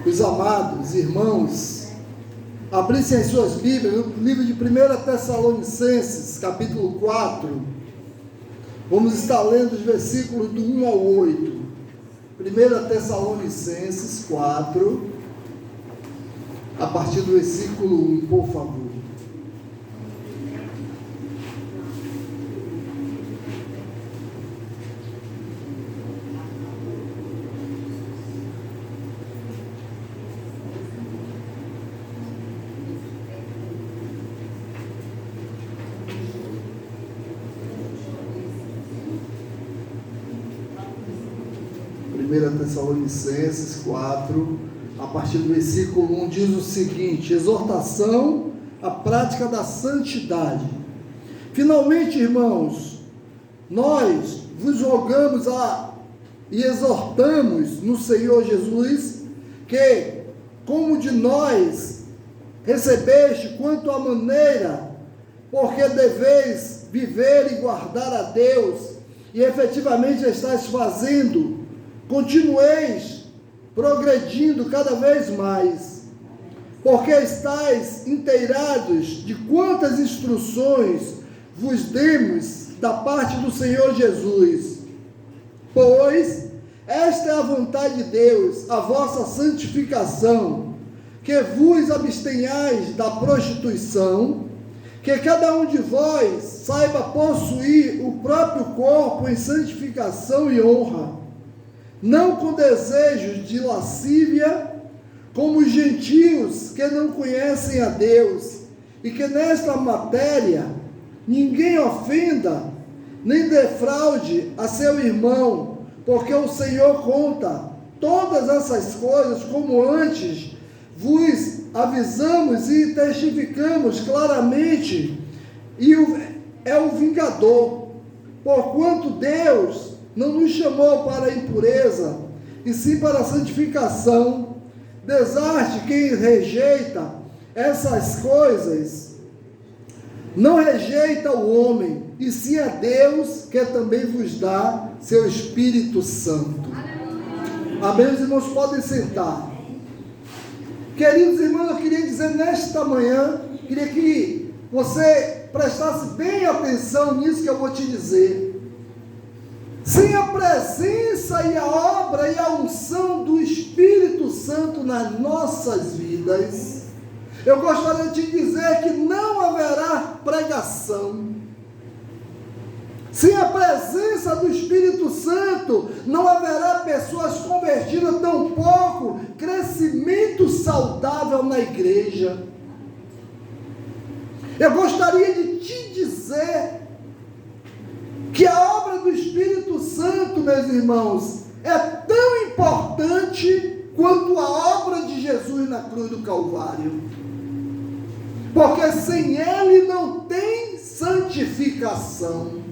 os amados irmãos abrissem as suas Bíblias no livro de 1 Tessalonicenses, capítulo 4. Vamos estar lendo os versículos do 1 ao 8. 1 Tessalonicenses 4, a partir do versículo 1, por favor. Tessalonicenses 4, a partir do versículo 1, diz o seguinte: exortação à prática da santidade. Finalmente, irmãos, nós vos rogamos e exortamos no Senhor Jesus, que, como de nós recebeste quanto à maneira, porque deveis viver e guardar a Deus, e efetivamente estáis fazendo, continueis progredindo cada vez mais, porque estáis inteirados de quantas instruções vos demos da parte do Senhor Jesus. Pois esta é a vontade de Deus, a vossa santificação, que vos abstenhais da prostituição, que cada um de vós saiba possuir o próprio corpo em santificação e honra, não com desejos de lascívia, como os gentios que não conhecem a Deus, e que nesta matéria ninguém ofenda, nem defraude a seu irmão, porque o Senhor conta todas essas coisas, como antes vos avisamos e testificamos claramente, e é o vingador, porquanto Deus não nos chamou para a impureza, e sim para a santificação. Desarte quem rejeita essas coisas, não rejeita o homem, e sim a Deus, que também vos dá seu Espírito Santo. Amém? Os irmãos podem sentar. Queridos irmãos, eu queria dizer nesta manhã, queria que você prestasse bem atenção nisso que eu vou te dizer. Sem a presença e a obra e a unção do Espírito Santo nas nossas vidas, eu gostaria de dizer que não haverá pregação. Sem a presença do Espírito Santo, não haverá pessoas convertidas, tampouco crescimento saudável na igreja. Eu gostaria de te dizer que a obra do Espírito Santo, meus irmãos, é tão importante quanto a obra de Jesus na cruz do Calvário. Porque sem Ele não tem santificação.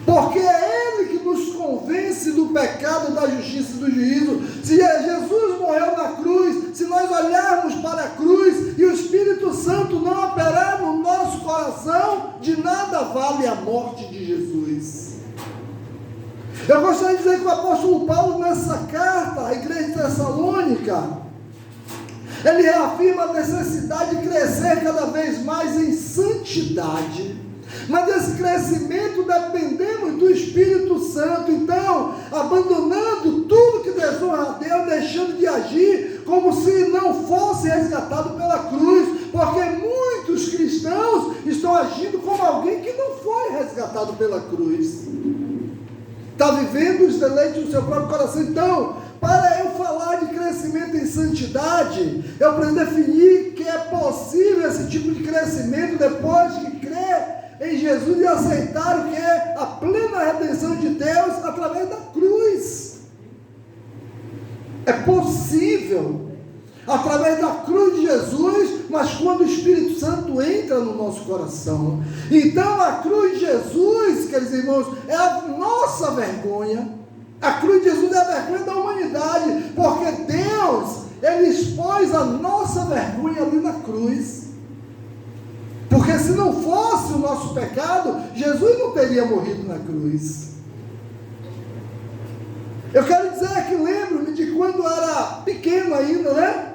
Porque é Ele que nos convence do pecado, da justiça e do juízo. Se Jesus morreu na cruz, se nós olharmos para a cruz e o Espírito Santo não operar no nosso coração, de nada vale a morte de Jesus. Eu gostaria de dizer que o apóstolo Paulo, nessa carta à igreja de Tessalônica, ele reafirma a necessidade de crescer cada vez mais em santidade. Mas desse crescimento dependemos do Espírito Santo. Então, abandonando tudo que desonra a Deus, deixando de agir como se não fosse resgatado pela cruz, porque muitos cristãos estão agindo como alguém que não foi resgatado pela cruz, está vivendo os deleites do seu próprio coração. Então, para eu falar de crescimento em santidade, eu preciso definir que é possível esse tipo de crescimento depois que crer em Jesus e aceitar o que é a plena redenção de Deus através da cruz. É possível através da cruz de Jesus, mas quando o Espírito Santo entra no nosso coração. Então a cruz de Jesus, queridos irmãos, é a nossa vergonha. A cruz de Jesus é a vergonha da humanidade, porque Deus, Ele expôs a nossa vergonha ali na cruz. Porque se não fosse o nosso pecado, Jesus não teria morrido na cruz. Eu quero dizer que lembro-me de quando era pequeno ainda, né?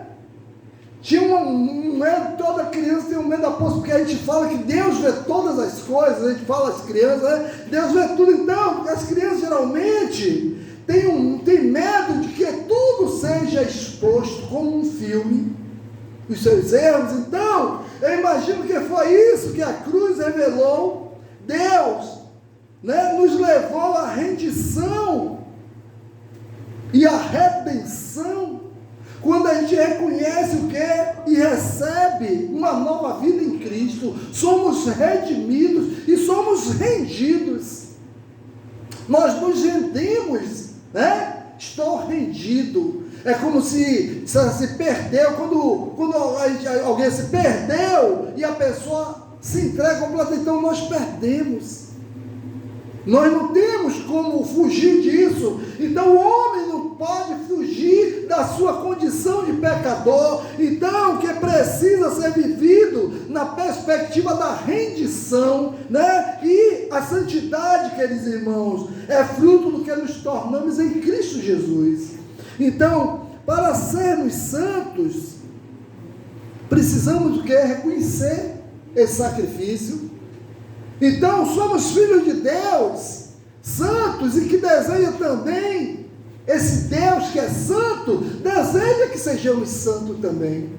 Tinha um medo, toda criança tem um medo da poça, porque a gente fala que Deus vê todas as coisas, a gente fala às crianças, né? Deus vê tudo. Então, as crianças geralmente têm medo de que tudo seja exposto como um filme, os seus erros. Então, eu imagino que foi isso que a cruz revelou. Deus, né, nos levou à rendição e à redenção, quando a gente reconhece o que? E recebe uma nova vida em Cristo, somos redimidos e somos rendidos. Nós nos rendemos, né? Estou rendido. É como se perdeu, quando alguém se perdeu e a pessoa se entrega completamente, então nós perdemos. Nós não temos como fugir disso. Então o homem não pode fugir da sua condição de pecador. Então o que precisa ser vivido na perspectiva da rendição, né? E a santidade, queridos irmãos, é fruto do que nos tornamos em Cristo Jesus. Então, para sermos santos, precisamos do que? Reconhecer esse sacrifício. Então, somos filhos de Deus, santos, e que deseja também, esse Deus que é santo, deseja que sejamos santos também.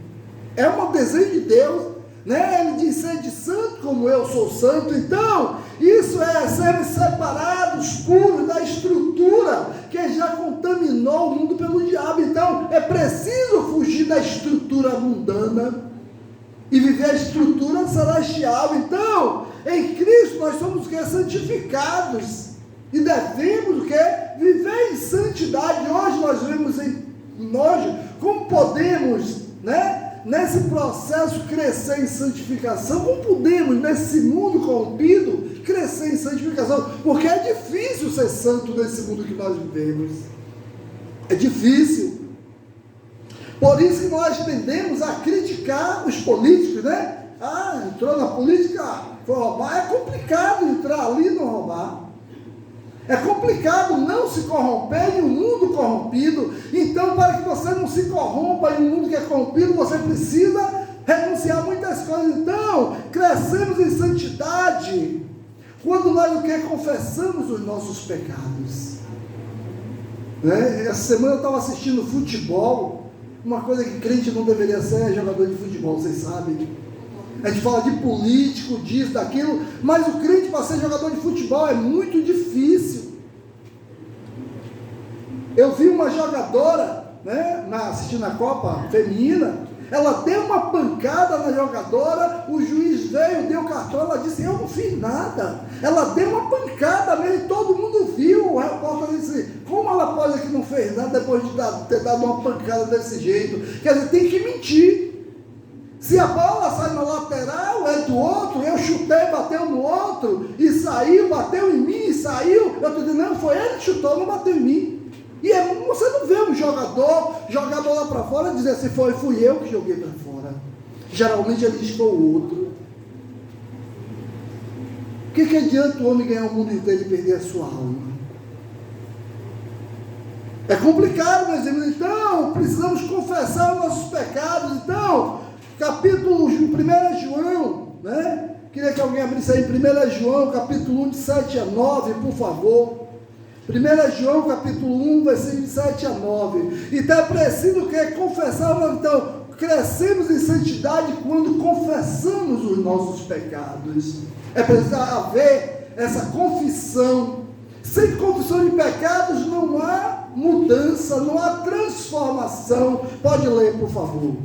É um desejo de Deus, né? Ele diz: sede santo como eu sou santo. Então, isso é sermos separados, puros da estrutura que já contaminou o mundo pelo diabo. Então, é preciso fugir da estrutura mundana e viver a estrutura celestial. Então, em Cristo nós somos o que? Santificados, e devemos o que? Viver em santidade. Hoje nós vemos como podemos, né, nesse processo crescer em santificação. Como podemos, nesse mundo corrompido, crescer em santificação? Porque é difícil ser santo nesse mundo que nós vivemos. É difícil. Por isso que nós tendemos a criticar os políticos, né? Entrou na política, foi roubar. É complicado entrar ali e não roubar. É complicado não se corromper em um mundo corrompido. Então, para que você não se corrompa em um mundo que é corrompido, você precisa renunciar a muitas coisas. Então, crescemos em santidade quando nós confessamos os nossos pecados, né? Essa semana eu estava assistindo futebol. Uma coisa que crente não deveria ser é jogador de futebol, vocês sabem. A gente fala de político, disso, daquilo, mas o crente para ser jogador de futebol é muito difícil. Eu vi uma jogadora, né, assistindo a Copa feminina, ela deu uma pancada na jogadora, o juiz veio, deu cartão, ela disse: eu não fiz nada. Ela deu uma pancada mesmo, todo mundo viu. O repórter disse: como ela pode que não fez nada depois de ter dado uma pancada desse jeito? Quer dizer, tem que mentir. Se a bola sai na lateral, é do outro, eu chutei, bateu no outro, e saiu, bateu em mim, e saiu, eu estou dizendo: não, foi ele que chutou, não bateu em mim. E você não vê um jogador lá para fora dizer assim: fui eu que joguei para fora. Geralmente ele diz: foi o outro. O que adianta o homem ganhar o mundo inteiro e perder a sua alma? É complicado, meus irmãos. Então, precisamos confessar os nossos pecados. Então, capítulo 1 João, né? Queria que alguém abrisse aí 1 João, capítulo 1, de 7 a 9, por favor. 1 João, capítulo 1, versículo de 7 a 9. Então é preciso o que? Confessar. Então, crescemos em santidade quando confessamos os nossos pecados. É preciso haver essa confissão. Sem confissão de pecados não há mudança, não há transformação. Pode ler, por favor.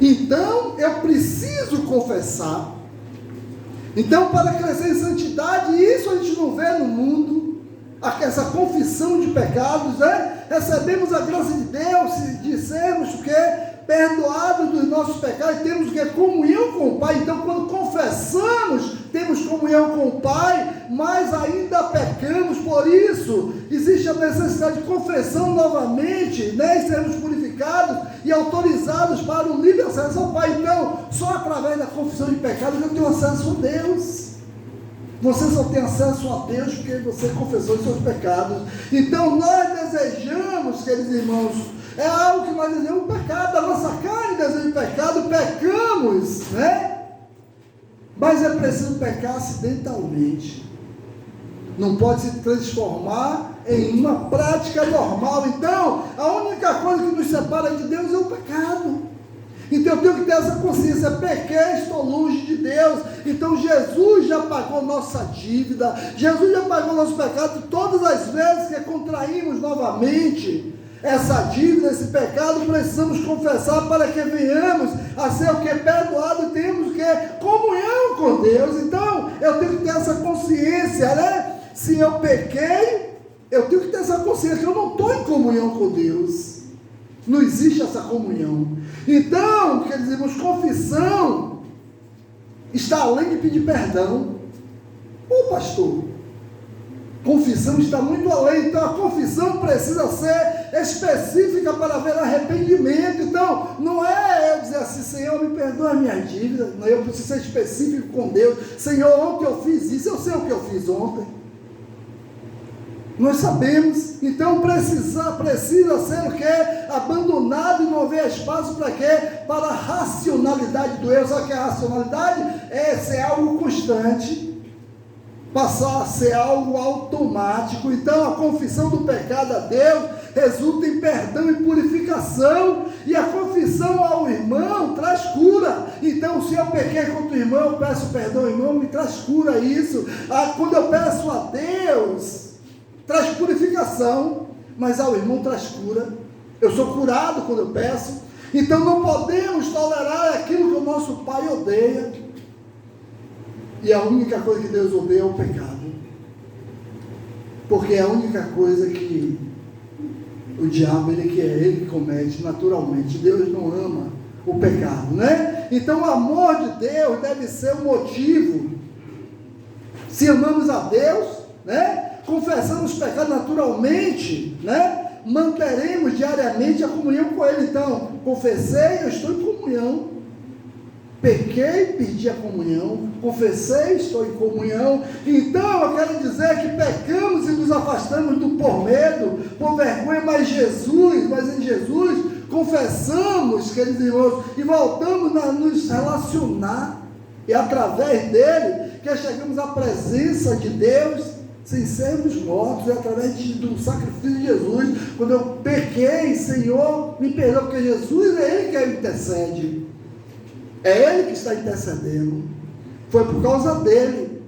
Então, eu preciso confessar. Então, para crescer em santidade, isso a gente não vê no mundo, essa confissão de pecados, né? Recebemos a graça de Deus, se dissermos que perdoados dos nossos pecados, temos que comunhão com o Pai. Então, quando confessamos, temos comunhão com o Pai, mas ainda pecamos. Por isso, existe a necessidade de confessão novamente, né, e sermos purificados e autorizados para o livre acesso ao Pai. Então, só através da confissão de pecados eu tenho acesso a Deus. Você só tem acesso a Deus porque você confessou os seus pecados. Então nós desejamos, queridos irmãos, é algo que nós desejamos, o pecado, a nossa carne deseja o pecado, pecamos, né? Mas é preciso pecar acidentalmente. Não pode se transformar em uma prática normal. Então, a única coisa que nos separa de Deus é o pecado. Então eu tenho que ter essa consciência, pequei, estou longe de Deus. Então Jesus já pagou nossa dívida, Jesus já pagou nosso pecado. Todas as vezes que contraímos novamente essa dívida, esse pecado, precisamos confessar para que venhamos a ser o que? Perdoado, e temos o que? Comunhão com Deus. Então eu tenho que ter essa consciência, né? Se eu pequei, eu tenho que ter essa consciência que eu não estou em comunhão com Deus. Não existe essa comunhão. Então, quer dizer, confissão está além de pedir perdão. Ô pastor, confissão está muito além. Então a confissão precisa ser específica para haver arrependimento. Então não é eu dizer assim: Senhor, me perdoa a minha dívida. Não, eu preciso ser específico com Deus. Senhor, ontem eu fiz isso, eu sei o que eu fiz ontem. Nós sabemos. Então precisa ser o que? Abandonado, e não haver espaço para quê? Para a racionalidade do eu. Só que a racionalidade é ser algo constante, passar a ser algo automático. Então a confissão do pecado a Deus resulta em perdão e purificação, e a confissão ao irmão traz cura. Então, se eu pequei contra o irmão, eu peço perdão ao irmão, me traz cura isso. Quando eu peço a Deus, traz purificação, mas ao irmão traz cura. Eu sou curado quando eu peço. Então não podemos tolerar aquilo que o nosso Pai odeia. E a única coisa que Deus odeia é o pecado, porque é a única coisa que o diabo, ele que comete naturalmente. Deus não ama o pecado, né? Então o amor de Deus deve ser o motivo. Se amamos a Deus, né, confessamos pecados naturalmente, né, manteremos diariamente a comunhão com Ele. Então, confessei, eu estou em comunhão. Pequei, perdi a comunhão. Confessei, estou em comunhão. Então, eu quero dizer que pecamos e nos afastamos por medo, por vergonha, mas em Jesus, confessamos, queridos irmãos, e voltamos a nos relacionar. E através dele, que chegamos à presença de Deus, sem sermos mortos, através do sacrifício de Jesus. Quando eu pequei, Senhor, me perdoa, porque Jesus é Ele que intercede, é Ele que está intercedendo, foi por causa dele.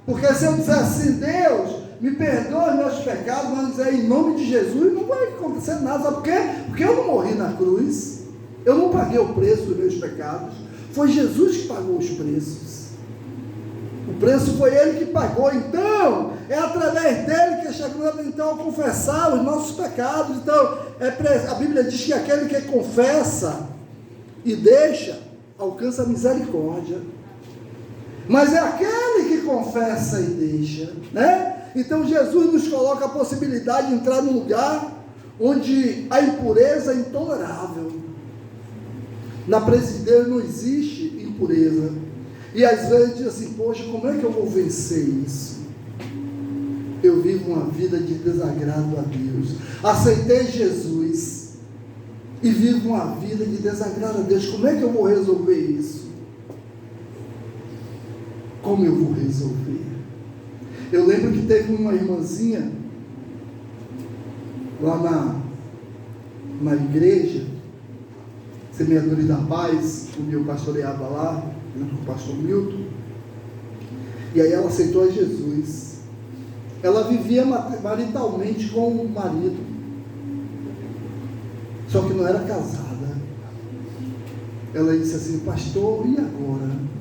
Porque se eu disser assim: Deus, me perdoa os meus pecados, mas dizer em nome de Jesus, não vai acontecer nada. Sabe por quê? Porque eu não morri na cruz, eu não paguei o preço dos meus pecados, foi Jesus que pagou os preços. O preço foi Ele que pagou. Então é através dele que chegamos então a confessar os nossos pecados. Então a Bíblia diz que aquele que confessa e deixa alcança a misericórdia, mas é aquele que confessa e deixa, né? Então Jesus nos coloca a possibilidade de entrar num lugar onde a impureza é intolerável. Na presença de Deus não existe impureza. E às vezes diz assim: poxa, como é que eu vou vencer isso? Eu vivo uma vida de desagrado a Deus. Aceitei Jesus e vivo uma vida de desagrado a Deus. Como é que eu vou resolver isso? Como eu vou resolver? Eu lembro que teve uma irmãzinha lá na igreja, Semeadores da Paz, onde eu pastoreava lá, junto com o pastor Milton, e aí ela aceitou a Jesus. Ela vivia maritalmente com o marido, só que não era casada. Ela disse assim: pastor, e agora?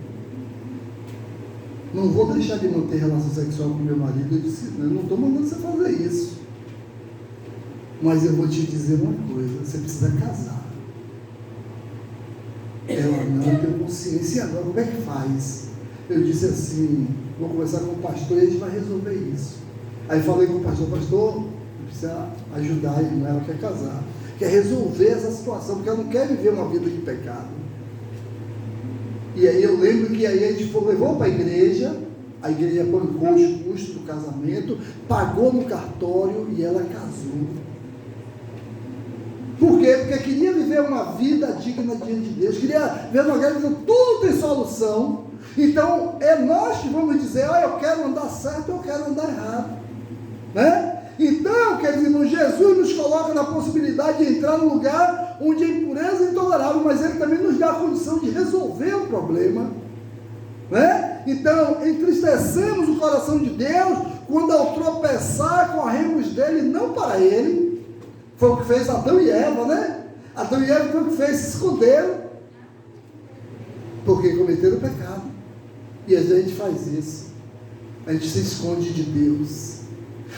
Não vou deixar de manter relação sexual com meu marido. Eu disse: eu não estou mandando você fazer isso, mas eu vou te dizer uma coisa: você precisa casar. Ela, não, eu tenho consciência. E agora, como é que faz? Eu disse assim, vou conversar com o pastor e a gente vai resolver isso. Aí falei com o pastor, precisa ajudar a irmã, ela quer casar, quer resolver essa situação, porque ela não quer viver uma vida de pecado. E aí eu lembro que aí a gente levou para a igreja bancou os custos do casamento, pagou no cartório e ela casou. Por quê? Porque queria viver uma vida digna diante de Deus, queria ver uma vida que tudo tem solução. Então é nós que vamos dizer, eu quero andar certo, eu quero andar errado, né? Então, queridos irmãos, Jesus nos coloca na possibilidade de entrar num lugar onde a impureza é intolerável, mas Ele também nos dá a condição de resolver o problema, né? Então, entristecemos o coração de Deus quando ao tropeçar corremos dele, não para Ele. Foi o que fez Adão e Eva, né? Adão e Eva foi o que fez, se esconderam, porque cometeram o pecado. E a gente faz isso, a gente se esconde de Deus.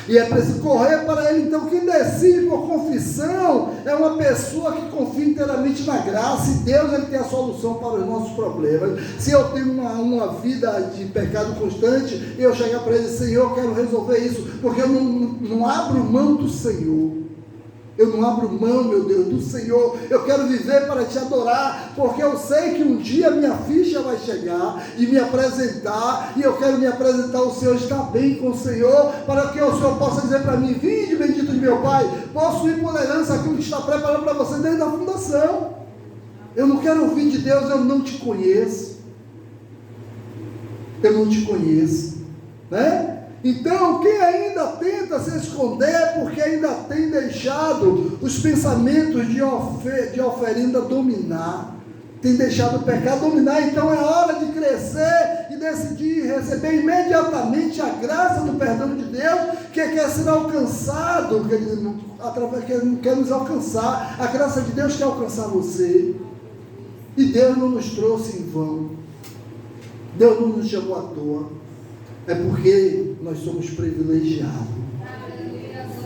E é preciso correr para Ele. Então quem decide por confissão é uma pessoa que confia inteiramente na graça, e Deus Ele tem a solução para os nossos problemas. Se eu tenho uma vida de pecado constante, eu chegar para Ele, Senhor, eu quero resolver isso, porque eu não abro mão do Senhor. Eu não abro mão, meu Deus, do Senhor. Eu quero viver para te adorar, porque eu sei que um dia minha ficha vai chegar e me apresentar, e eu quero me apresentar ao Senhor, estar bem com o Senhor, para que o Senhor possa dizer para mim, vinde bendito de meu Pai, possuir por herança aquilo que está preparado para você desde a fundação. Eu não quero ouvir de Deus, eu não te conheço. Eu não te conheço, né? Então, quem ainda tenta se esconder, porque ainda tem deixado os pensamentos de oferenda dominar, tem deixado o pecado dominar, então é hora de crescer e decidir receber imediatamente a graça do perdão de Deus, que quer ser alcançado, que quer nos alcançar. A graça de Deus quer alcançar você, e Deus não nos trouxe em vão, Deus não nos chamou à toa. É porque nós somos privilegiados.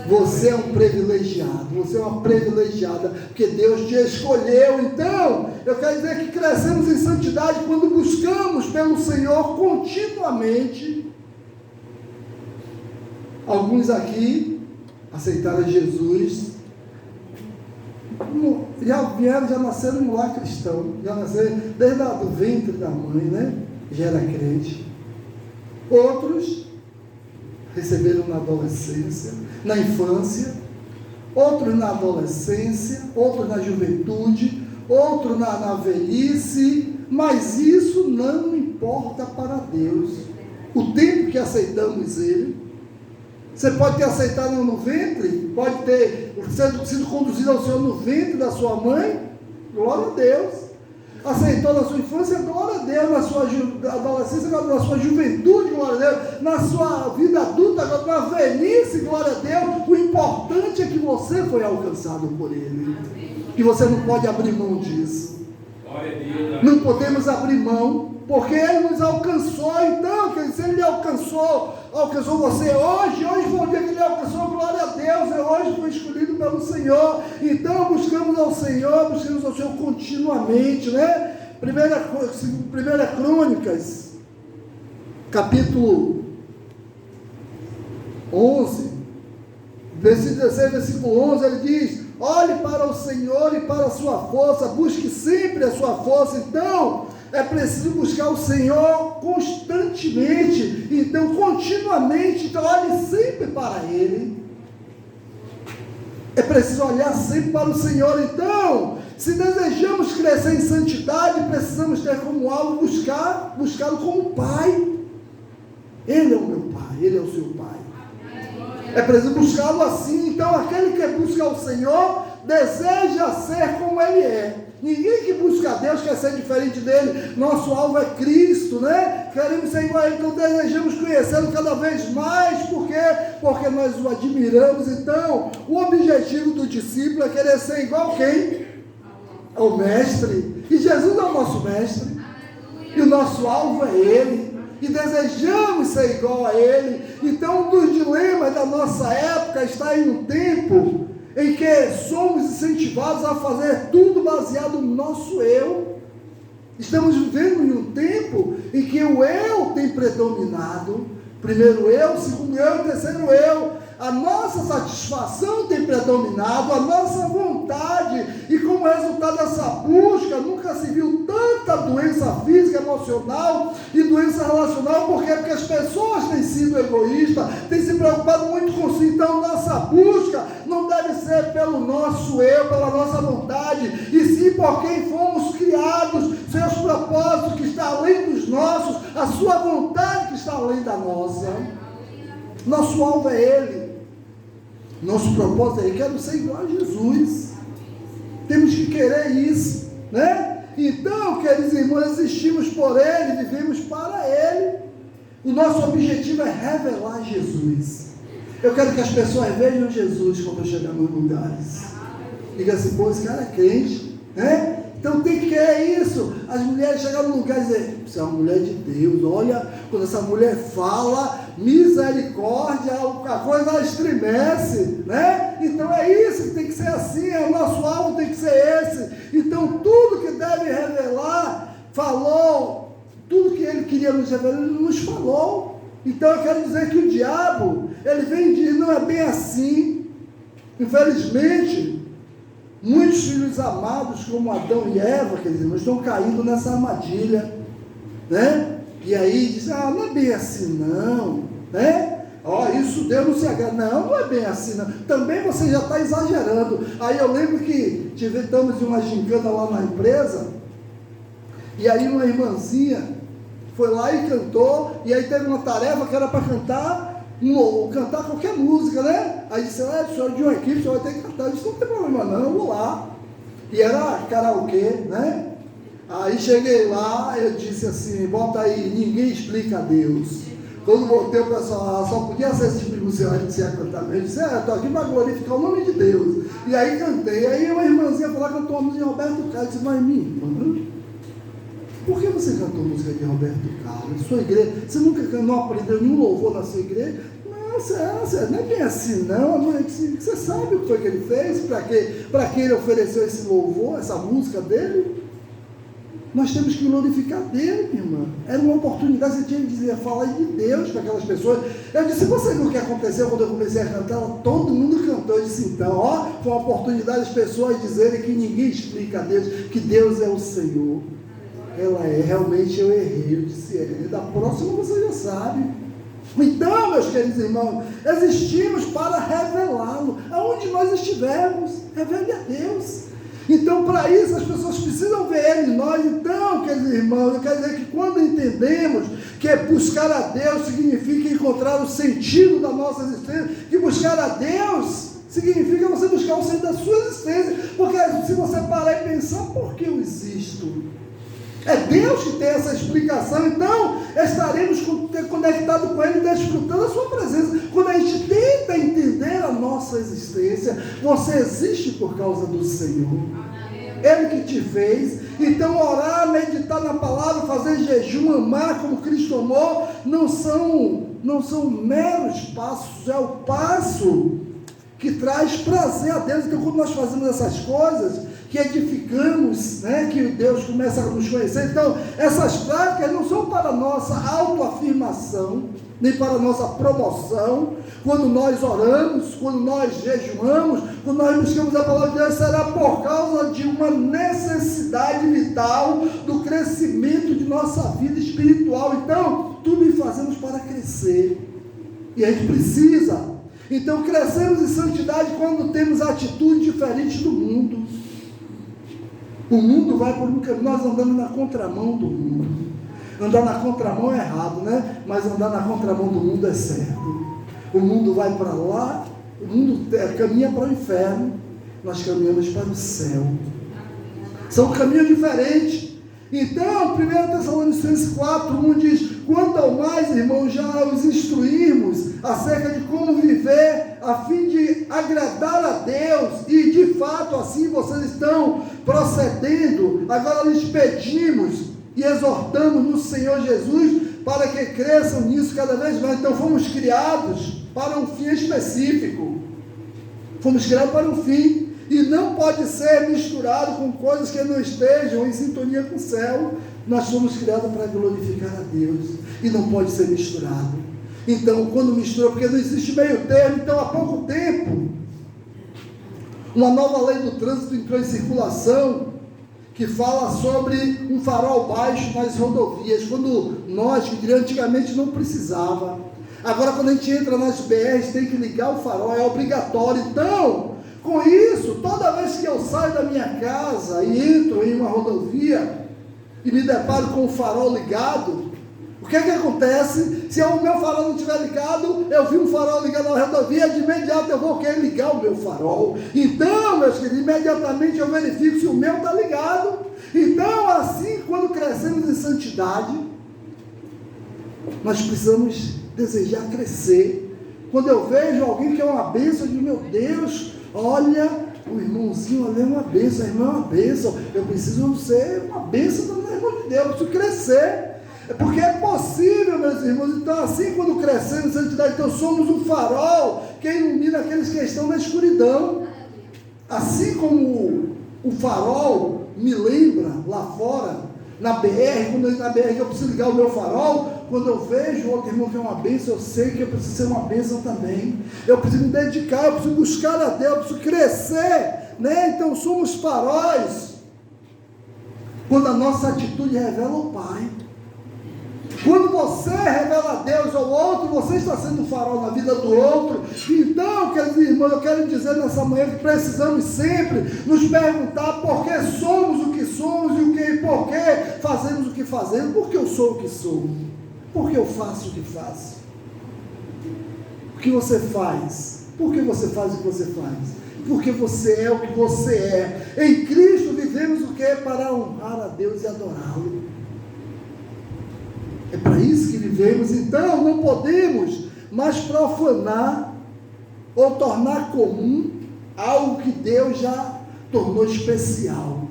Você é um privilegiado, você é uma privilegiada, porque Deus te escolheu. Então, eu quero dizer que crescemos em santidade quando buscamos pelo Senhor continuamente. Alguns aqui aceitaram Jesus, já nasceram no lar cristão, já nasceram desde o ventre da mãe, né? Já era crente. Outros receberam na adolescência, na infância, outros na adolescência, outros na juventude, outros na velhice, mas isso não importa para Deus. O tempo que aceitamos Ele, você pode ter aceitado no ventre, pode ter sido conduzido ao Senhor no ventre da sua mãe, glória a Deus. Aceitou na sua infância, glória a Deus, na sua adolescência, na sua juventude, glória a Deus, na sua vida adulta, na velhice, glória a Deus. O importante é que você foi alcançado por Ele, e você não pode abrir mão disso. Glória a Deus. Não podemos abrir mão, porque Ele nos alcançou. Então, se Ele alcançou você hoje foi o dia que Ele alcançou, glória a Deus, hoje foi escolhido pelo Senhor. Então buscamos ao Senhor continuamente, né? Primeira Crônicas, capítulo 11, versículo 16, versículo 11, ele diz: olhe para o Senhor e para a sua força, busque sempre a sua força. Então, é preciso buscar o Senhor constantemente, então continuamente. Então olhe sempre para Ele, é preciso olhar sempre para o Senhor. Então, se desejamos crescer em santidade, precisamos ter como alvo buscá-lo como Pai. Ele é o meu Pai, Ele é o seu Pai, é preciso buscá-lo assim. Então aquele que busca o Senhor deseja ser como Ele é. Ninguém que busca a Deus quer ser diferente dele. Nosso alvo é Cristo, né? Queremos ser igual a Ele, então desejamos conhecê-lo cada vez mais. Por quê? Porque nós o admiramos. Então, o objetivo do discípulo é querer ser igual a quem? Ao Mestre. E Jesus é o nosso Mestre. E o nosso alvo é Ele. E desejamos ser igual a Ele. Então, um dos dilemas da nossa época está em um tempo em que somos incentivados a fazer tudo baseado no nosso eu. Estamos vivendo em um tempo em que o eu tem predominado. Primeiro eu, segundo eu e terceiro eu. A nossa satisfação tem predominado, a nossa vontade, e como resultado dessa busca, nunca se viu tanta doença física, emocional e doença relacional. Por quê? Porque as pessoas têm sido egoístas, têm se preocupado muito com si. Então, nossa busca não deve ser pelo nosso eu, pela nossa vontade, e sim por quem fomos criados, seus propósitos que está além dos nossos, a sua vontade que está além da nossa. Nosso alvo é Ele. Nosso propósito é: quero ser igual a Jesus. Temos que querer isso, né? Então, queridos irmãos, existimos por Ele, vivemos para Ele. O nosso objetivo é revelar Jesus. Eu quero que as pessoas vejam Jesus quando eu chegar nos lugares. Diga assim: pô, esse cara é crente, né? Então tem que querer isso. As mulheres chegaram no lugar e dizer: você é uma mulher de Deus. Olha, quando essa mulher fala, misericórdia, a coisa estremece, né? Então é isso que tem que ser assim. O nosso alvo tem que ser esse. Então tudo que deve revelar, falou. Tudo que Ele queria nos revelar, Ele nos falou. Então eu quero dizer que o diabo, ele vem e diz: não é bem assim. Infelizmente, muitos filhos amados, como Adão e Eva, quer dizer, estão caindo nessa armadilha, né? E aí diz: ah, não é bem assim não, né? Ó, isso Deus não se agrada. Não, não é bem assim não. Também você já está exagerando. Aí eu lembro que estamos em uma gincana lá na empresa, e aí uma irmãzinha foi lá e cantou, e aí teve uma tarefa que era para cantar qualquer música, né? Aí disse: o senhor de uma equipe, o senhor vai ter que cantar. Eu disse: não tem problema não, eu vou lá. E era karaokê, né? Aí cheguei lá, eu disse assim: bota aí, ninguém explica a Deus. Quando voltei, o pessoal: só podia ser esse tipo de música, a gente ia cantar mesmo. Eu disse: eu estou aqui para glorificar o nome de Deus. E aí cantei. Aí uma irmãzinha falou: cantou uma música de Roberto Carlos. Eu disse: mas minha irmã, por que você cantou música de Roberto Carlos? Sua igreja, você nunca não aprendeu nenhum louvor na sua igreja? Não, não é bem assim não. Você sabe o que foi que ele fez? Para que ele ofereceu esse louvor, essa música dele? Nós temos que glorificar Deus, minha irmã. Era uma oportunidade, você tinha que dizer, falar de Deus para aquelas pessoas. Eu disse: você viu o que aconteceu quando eu comecei a cantar? Todo mundo cantou. Eu disse: então, ó, foi uma oportunidade das pessoas dizerem que ninguém explica a Deus, que Deus é o Senhor. Ela é, realmente eu errei. Eu disse: da próxima você já sabe. Então, meus queridos irmãos, existimos para revelá-lo. Aonde nós estivermos, revele a Deus. Então, para isso, as pessoas precisam ver Ele em nós. Então, queridos irmãos, eu quero dizer que quando entendemos que buscar a Deus significa encontrar o sentido da nossa existência, que buscar a Deus significa você buscar o sentido da sua existência. Porque se você parar e pensar: por que eu existo? É Deus que tem essa explicação. Então estaremos conectados com Ele, desfrutando a sua presença. Quando a gente tenta entender a nossa existência, você existe por causa do Senhor. Ele que te fez. Então orar, meditar na palavra, fazer jejum, amar como Cristo amou, não são meros passos, é o passo que traz prazer a Deus. Então quando nós fazemos essas coisas, que edificamos, né, que Deus começa a nos conhecer. Então, essas práticas não são para nossa autoafirmação, nem para nossa promoção. Quando nós oramos, quando nós jejuamos, quando nós buscamos a palavra de Deus, será por causa de uma necessidade vital do crescimento de nossa vida espiritual. Então, tudo fazemos para crescer. E a gente precisa. Então, crescemos em santidade quando temos atitudes diferentes do mundo. O mundo vai por um caminho, nós andamos na contramão do mundo. Andar na contramão é errado, né? Mas andar na contramão do mundo é certo. O mundo vai para lá, o mundo caminha para o inferno, nós caminhamos para o céu. São caminhos diferentes. Então, 1 Tessalonicenses 4:1 diz: quanto ao mais, irmãos, já os instruímos acerca de como viver, a fim de agradar a Deus, e de fato assim vocês estão procedendo. Agora lhes pedimos e exortamos no Senhor Jesus para que cresçam nisso cada vez mais. Então fomos criados para um fim específico. Fomos criados para um fim. e não pode ser misturado com coisas que não estejam em sintonia com o céu. Nós fomos criados para glorificar a Deus, e não pode ser misturado. Então, quando mistura, porque não existe meio termo. Então, há pouco tempo, uma nova lei do trânsito entrou em circulação, que fala sobre um farol baixo nas rodovias, quando nós, que antigamente não precisava. Agora, quando a gente entra nas BRs, tem que ligar o farol, é obrigatório. Então, com isso, toda vez que eu saio da minha casa e entro em uma rodovia e me deparo com o farol ligado, o que é que acontece? Se o meu farol não estiver ligado, eu vi um farol ligado na rodovia, de imediato eu vou querer ligar o meu farol. Então, meus queridos, imediatamente eu verifico se o meu está ligado. Então, assim, quando crescemos em santidade, nós precisamos desejar crescer. Quando eu vejo alguém que é uma bênção, eu digo, meu Deus, olha, o irmãozinho ali é uma bênção, a irmã é uma bênção, eu preciso ser uma bênção também, irmão de Deus, eu preciso crescer. É porque é possível, meus irmãos. Então, assim, quando crescemos em santidade, então somos um farol que ilumina aqueles que estão na escuridão. Assim como o farol me lembra lá fora, na BR, quando eu entro na BR eu preciso ligar o meu farol, quando eu vejo outro irmão que é uma bênção, eu sei que eu preciso ser uma bênção também. Eu preciso me dedicar, eu preciso buscar a Deus, eu preciso crescer, né? Então somos faróis quando a nossa atitude revela o Pai. Quando você revela a Deus ao outro, você está sendo um farol na vida do outro. Então, queridos irmãos, eu quero dizer nessa manhã que precisamos sempre nos perguntar por que somos o que somos e por que fazemos o que fazemos. Por que eu sou o que sou? Por que eu faço o que faço? O que você faz? Por que você faz o que você faz? Porque você é o que você é. Em Cristo vivemos o que é para honrar a Deus e adorá-lo. É para isso que vivemos. Então não podemos mais profanar ou tornar comum algo que Deus já tornou especial.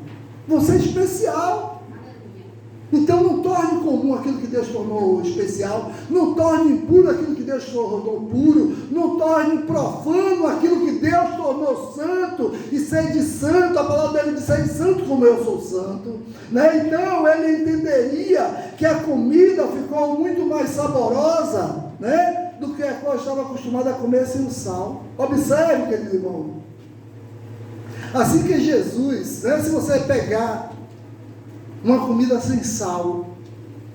Você é especial. Então não torne comum aquilo que Deus tornou especial. Não torne impuro aquilo que Deus tornou puro. Não torne profano aquilo que Deus tornou santo. E sede santo, a palavra dele diz: sede santo como eu sou santo, né? Então ele entenderia que a comida ficou muito mais saborosa, né, do que a qual eu estava acostumado a comer sem o sal. Observe, querido irmão. Assim que Jesus, né, se você pegar uma comida sem sal,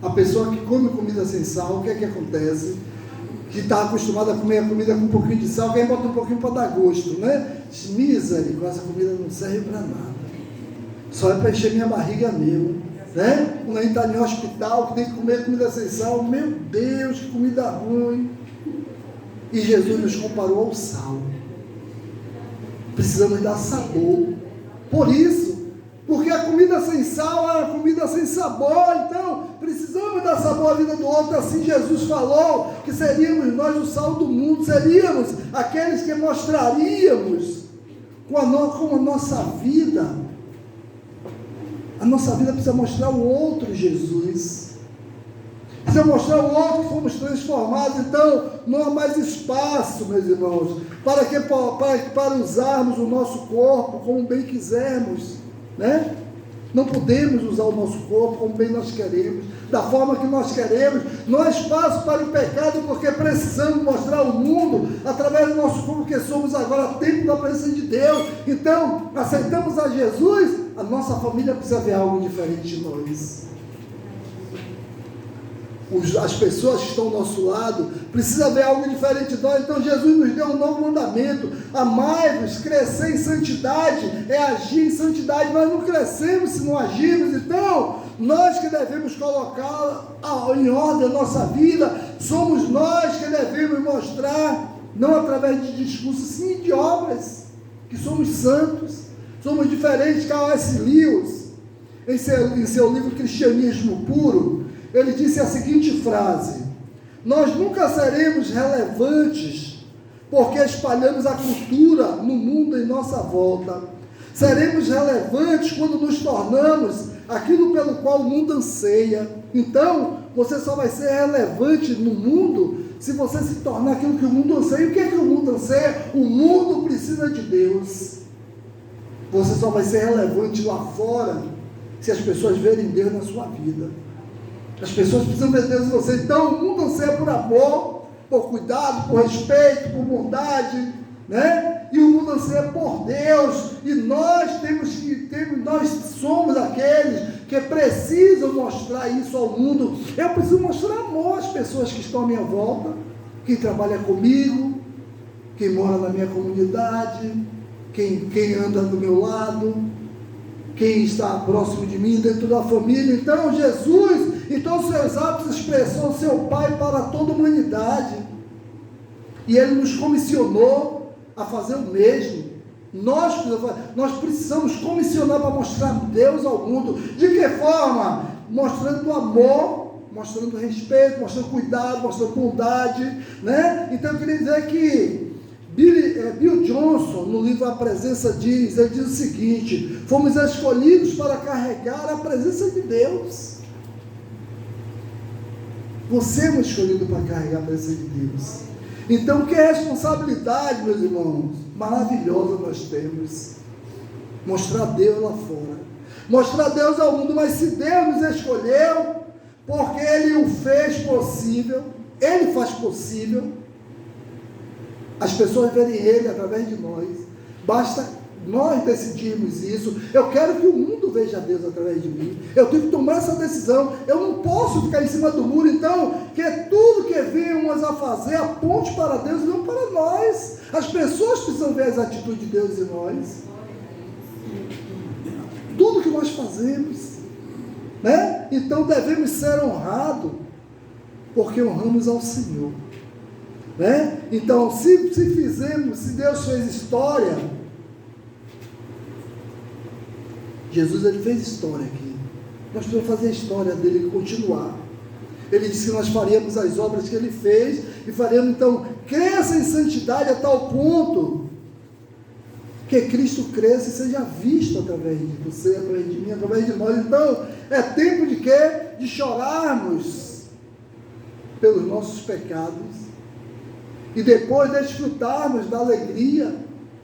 a pessoa que come comida sem sal, o que é que acontece? Que está acostumada a comer a comida com um pouquinho de sal, alguém bota um pouquinho para dar gosto, né? Misericórdia, essa comida não serve para nada, só é para encher minha barriga mesmo, né? Quando a gente está em hospital, que tem que comer comida sem sal, meu Deus, que comida ruim. E Jesus nos comparou ao sal. Precisamos dar sabor. Por isso, porque a comida sem sal é uma comida sem sabor. Então precisamos dar sabor à vida do outro. Assim Jesus falou que seríamos nós o sal do mundo, seríamos aqueles que mostraríamos com a nossa vida. A nossa vida precisa mostrar o outro Jesus, precisa mostrar o outro que fomos transformados. Então não há mais espaço, meus irmãos, para usarmos o nosso corpo como bem quisermos, né? Não podemos usar o nosso corpo como bem nós queremos, da forma que nós queremos. Não há espaço para o pecado, porque precisamos mostrar ao mundo, através do nosso corpo, que somos agora templo da presença de Deus. Então, aceitamos a Jesus, a nossa família precisa ver algo diferente de nós. As pessoas que estão ao nosso lado precisam ver algo diferente de nós. Então Jesus nos deu um novo mandamento: amai-vos. Crescer em santidade é agir em santidade. Nós não crescemos se não agirmos. Então nós que devemos colocar em ordem a nossa vida, somos nós que devemos mostrar, não através de discursos, sim de obras, que somos santos, somos diferentes. C.S. Lewis, em seu livro Cristianismo Puro, ele disse a seguinte frase: nós nunca seremos relevantes porque espalhamos a cultura no mundo em nossa volta. Seremos relevantes quando nos tornamos aquilo pelo qual o mundo anseia. Então, você só vai ser relevante no mundo se você se tornar aquilo que o mundo anseia. E o que é que o mundo anseia? O mundo precisa de Deus. Você só vai ser relevante lá fora se as pessoas verem Deus na sua vida. As pessoas precisam ver Deus em você. Então, o mundo anseia por amor, por cuidado, por respeito, por bondade, né? E o mundo anseia por Deus. E nós nós somos aqueles que precisam mostrar isso ao mundo. Eu preciso mostrar amor às pessoas que estão à minha volta, quem trabalha comigo, quem mora na minha comunidade, quem anda do meu lado, quem está próximo de mim, dentro da família. Então Jesus, em todos os seus atos, expressou seu Pai para toda a humanidade, e Ele nos comissionou a fazer o mesmo. Nós precisamos comissionar para mostrar Deus ao mundo. De que forma? Mostrando amor, mostrando respeito, mostrando cuidado, mostrando bondade, né? Então eu queria dizer que Bill Johnson, no livro A Presença ele diz o seguinte: fomos escolhidos para carregar a presença de Deus. Você é escolhido para carregar a presença de Deus. Então, que responsabilidade, meus irmãos, maravilhosa nós temos. Mostrar Deus lá fora, mostrar Deus ao mundo. Mas se Deus nos escolheu, porque Ele o fez possível, Ele faz possível as pessoas verem Ele através de nós. Basta nós decidirmos isso. Eu quero que o mundo veja Deus através de mim. Eu tenho que tomar essa decisão. Eu não posso ficar em cima do muro. Então, que tudo que venhamos a fazer aponte para Deus e não para nós. As pessoas precisam ver as atitudes de Deus em nós. Tudo que nós fazemos, né? Então devemos ser honrados, porque honramos ao Senhor, né? Então, se Deus fez história, Jesus, Ele fez história aqui. Nós precisamos fazer a história dele continuar. Ele disse que nós faríamos as obras que Ele fez, e faremos, então, cresça em santidade a tal ponto que Cristo cresça e seja visto através de você, através de mim, através de nós. Então, é tempo de quê? De chorarmos pelos nossos pecados e depois desfrutarmos da alegria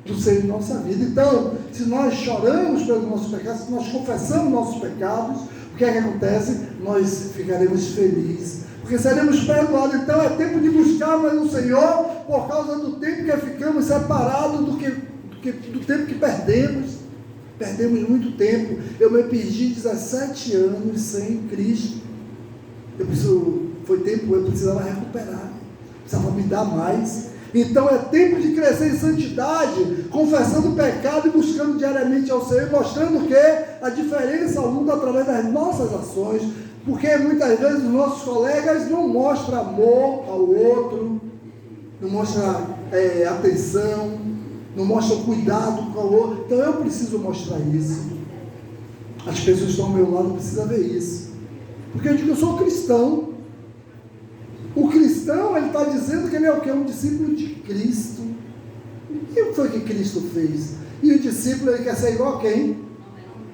do Senhor em nossa vida. Então, se nós choramos pelos nossos pecados, se nós confessamos nossos pecados, o que é que acontece? Nós ficaremos felizes, porque seremos perdoados. Então, é tempo de buscar mais o Senhor, por causa do tempo que ficamos separados do tempo que perdemos muito tempo. Eu me perdi 17 anos sem Cristo. Foi tempo, eu precisava recuperar, precisava me dar mais. Então é tempo de crescer em santidade, confessando o pecado e buscando diariamente ao Senhor, mostrando que a diferença ao mundo através das nossas ações, porque muitas vezes os nossos colegas não mostram amor ao outro, não mostram atenção, não mostram cuidado com o outro. Então eu preciso mostrar isso. As pessoas que estão ao meu lado precisam ver isso, porque eu digo que eu sou cristão. O cristão, ele está dizendo que ele é o quê? Um discípulo de Cristo. E o que foi que Cristo fez? E o discípulo, ele quer ser igual a quem?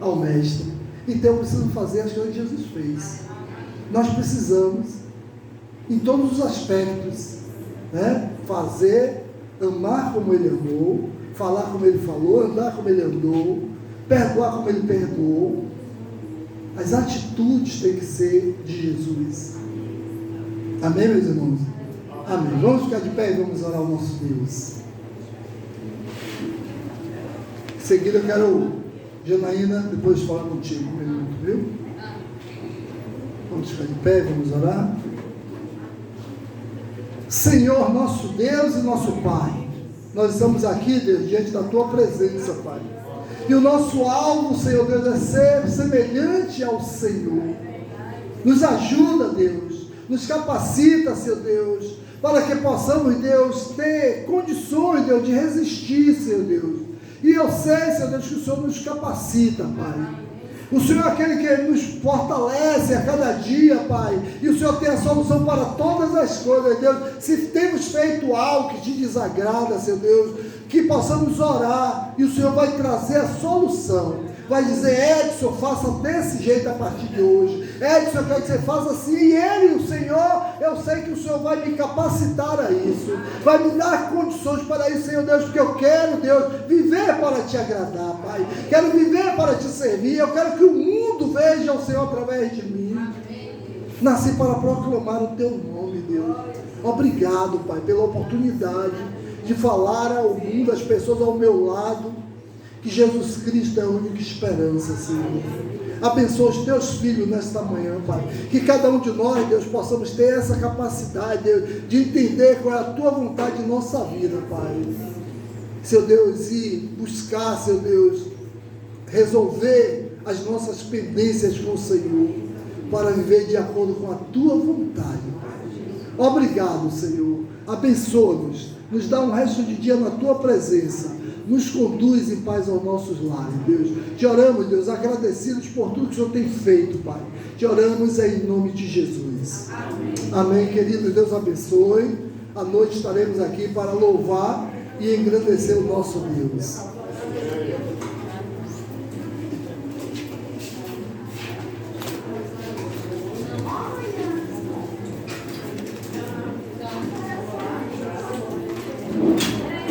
Ao mestre. Então eu preciso fazer as coisas que Jesus fez. Nós precisamos, em todos os aspectos, né, fazer, amar como Ele amou, falar como Ele falou, andar como Ele andou, perdoar como Ele perdoou. As atitudes têm que ser de Jesus. Amém, meus irmãos? Amém. Vamos ficar de pé e vamos orar ao nosso Deus. Em seguida eu quero, Janaína, depois falar contigo um minuto, viu? Vamos ficar de pé e vamos orar. Senhor, nosso Deus e nosso Pai, nós estamos aqui, Deus, diante da Tua presença, Pai. E o nosso alvo, Senhor Deus, é ser semelhante ao Senhor. Nos ajuda, Deus. Nos capacita, Senhor Deus, para que possamos, Deus, ter condições, Deus, de resistir, Senhor Deus. E eu sei, Senhor Deus, que o Senhor nos capacita, Pai. O Senhor é aquele que nos fortalece a cada dia, Pai. E o Senhor tem a solução para todas as coisas, Deus. Se temos feito algo que te desagrada, Senhor Deus, que possamos orar e o Senhor vai trazer a solução. Vai dizer: Edson, faça desse jeito a partir de hoje. Edson, eu quero que você faça assim, e ele, o Senhor, eu sei que o Senhor vai me capacitar a isso, vai me dar condições para isso, Senhor Deus, porque eu quero, Deus, viver para te agradar, Pai, quero viver para te servir, eu quero que o mundo veja o Senhor através de mim. Nasci para proclamar o teu nome, Deus. Obrigado, Pai, pela oportunidade de falar ao mundo, às pessoas ao meu lado, que Jesus Cristo é a única esperança, Senhor. Abençoa os teus filhos nesta manhã, Pai. Que cada um de nós, Deus, possamos ter essa capacidade, Deus, de entender qual é a tua vontade em nossa vida, Pai. Seu Deus, e buscar, seu Deus, resolver as nossas pendências com o Senhor, para viver de acordo com a tua vontade, Pai. Obrigado, Senhor. Abençoa-nos. Nos dá um resto de dia na tua presença. Nos conduz em paz aos nossos lares, Deus. Te oramos, Deus, agradecidos por tudo que o Senhor tem feito, Pai. Te oramos em nome de Jesus. Amém. Amém, querido. Deus abençoe. À noite estaremos aqui para louvar e engrandecer o nosso Deus.